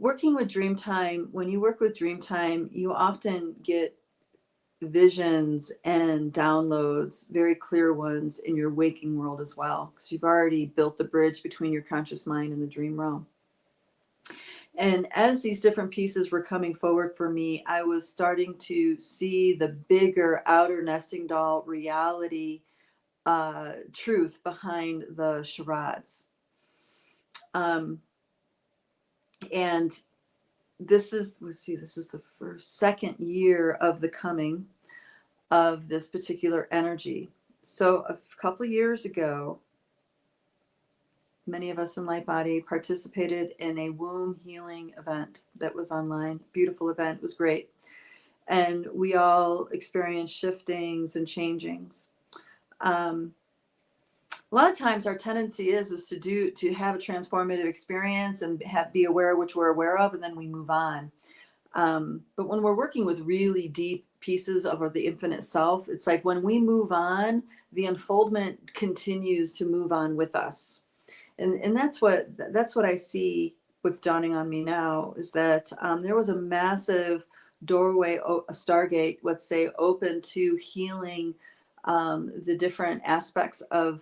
working with Dreamtime, when you work with Dreamtime, you often get visions and downloads, very clear ones in your waking world as well, because you've already built the bridge between your conscious mind and the dream realm. And as these different pieces were coming forward for me, I was starting to see the bigger outer nesting doll reality, truth behind the charades. Um, and this is, let's see, this is the second year of the coming of this particular energy. So a couple years ago, many of us in Light Body participated in a womb healing event that was online. Beautiful event, it was great. And we all experienced shiftings and changings. A lot of times our tendency is to have a transformative experience and be aware of which we're aware of, and then we move on. But when we're working with really deep pieces of the infinite self, it's like when we move on, the unfoldment continues to move on with us. And that's what I see. What's dawning on me now is that there was a massive doorway, a stargate, let's say, open to healing the different aspects of,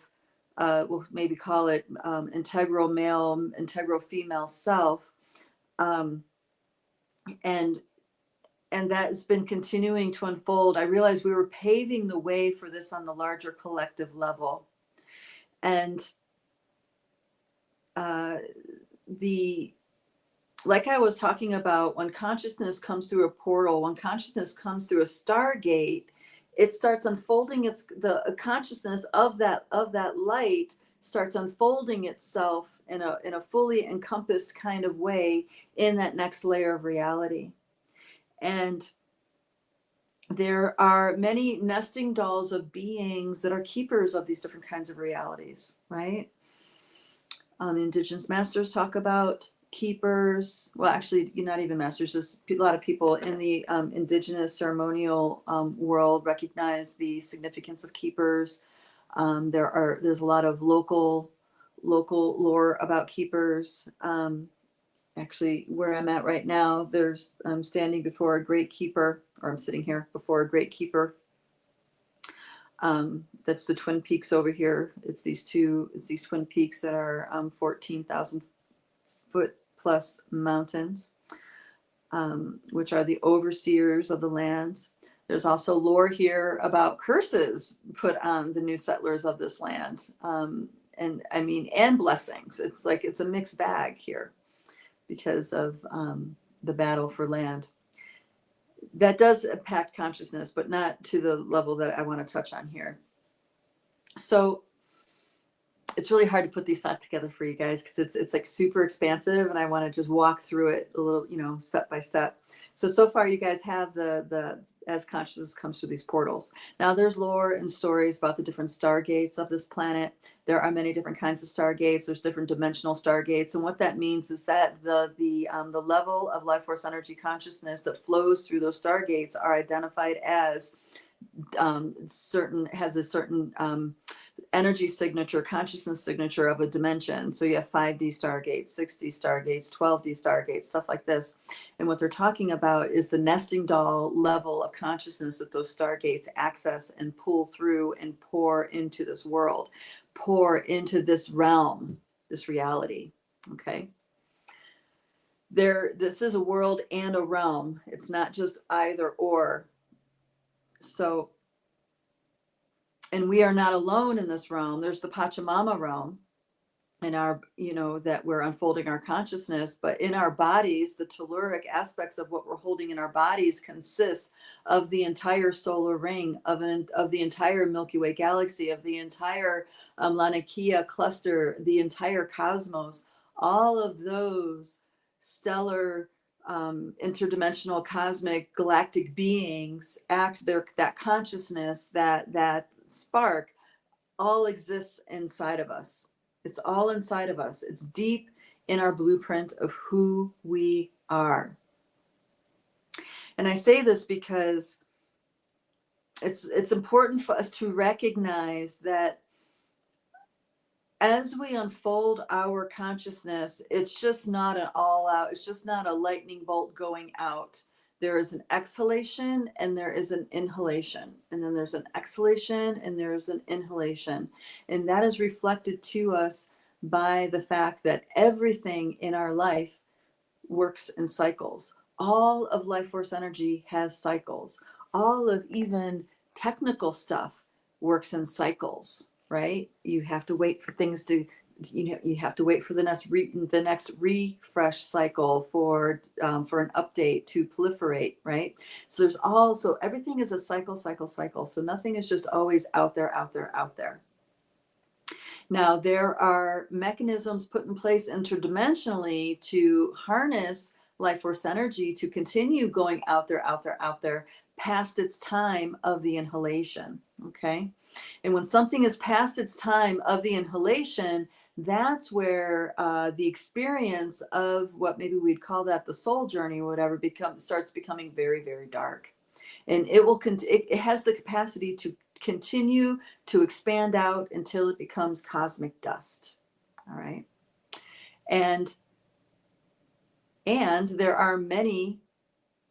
we'll maybe call it integral male, integral female self. And that has been continuing to unfold. I realized we were paving the way for this on the larger collective level. And like I was talking about, when consciousness comes through a portal, when consciousness comes through a stargate, it starts unfolding. The consciousness of that light starts unfolding itself in a fully encompassed kind of way in that next layer of reality. And there are many nesting dolls of beings that are keepers of these different kinds of realities, right? Indigenous masters talk about keepers. Well, actually, not even masters, just a lot of people in the indigenous ceremonial world recognize the significance of keepers. There's a lot of local lore about keepers. Actually, where I'm at right now, I'm standing before a great keeper, or I'm sitting here before a great keeper. That's the Twin Peaks over here. It's these Twin Peaks that are 14,000 foot plus mountains, which are the overseers of the lands. There's also lore here about curses put on the new settlers of this land, and blessings. It's like it's a mixed bag here because of the battle for land. That does impact consciousness, but not to the level that I want to touch on here. So it's really hard to put these thoughts together for you guys because it's like super expansive, and I want to just walk through it a little, step by step. So far you guys have the as consciousness comes through these portals. Now there's lore and stories about the different stargates of this planet. There are many different kinds of stargates. There's different dimensional stargates, and what that means is that the level of life force energy consciousness that flows through those stargates are identified as certain energy signature, consciousness signature of a dimension. So you have 5D stargates, 6D stargates, 12D stargates, stuff like this. And what they're talking about is the nesting doll level of consciousness that those stargates access and pull through and pour into this world, pour into this realm, this reality. Okay. This is a world and a realm. It's not just either or. So, and we are not alone in this realm. There's the Pachamama realm in our, that we're unfolding our consciousness, but in our bodies, the telluric aspects of what we're holding in our bodies consists of the entire solar ring, of the entire Milky Way galaxy, of the entire Laniakea cluster, the entire cosmos. All of those stellar interdimensional cosmic galactic beings that consciousness, that spark, all exists inside of us. It's all inside of us. It's deep in our blueprint of who we are. And I say this because it's important for us to recognize that as we unfold our consciousness, it's just not an all out, it's just not a lightning bolt going out. There is an exhalation and there is an inhalation. And then there's an exhalation and there is an inhalation. And that is reflected to us by the fact that everything in our life works in cycles. All of life force energy has cycles. All of even technical stuff works in cycles, right? You have to wait for things to, you have to wait for the next refresh cycle for an update to proliferate, right? So there's also everything is a cycle, cycle, cycle. So nothing is just always out there, out there, out there. Now, there are mechanisms put in place interdimensionally to harness life force energy to continue going out there, out there, out there past its time of the inhalation. Okay. And when something is past its time of the inhalation, that's where the experience of what maybe we'd call that the soul journey or whatever starts becoming very, very dark. And it has the capacity to continue to expand out until it becomes cosmic dust. All right. And there are many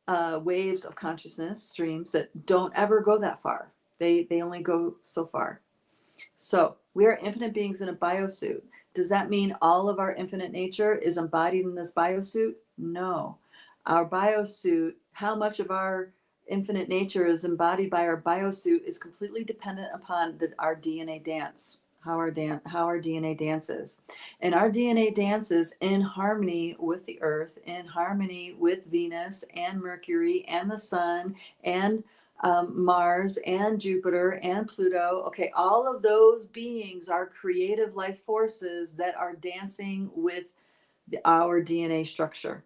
waves of consciousness streams that don't ever go that far. They only go so far. So we are infinite beings in a biosuit. Does that mean all of our infinite nature is embodied in this biosuit? No. Our biosuit, how much of our infinite nature is embodied by our biosuit is completely dependent upon our DNA dance, how our DNA dances. And our DNA dances in harmony with the earth, in harmony with Venus and Mercury and the sun and Mars and Jupiter and Pluto. Okay, all of those beings are creative life forces that are dancing with our DNA structure.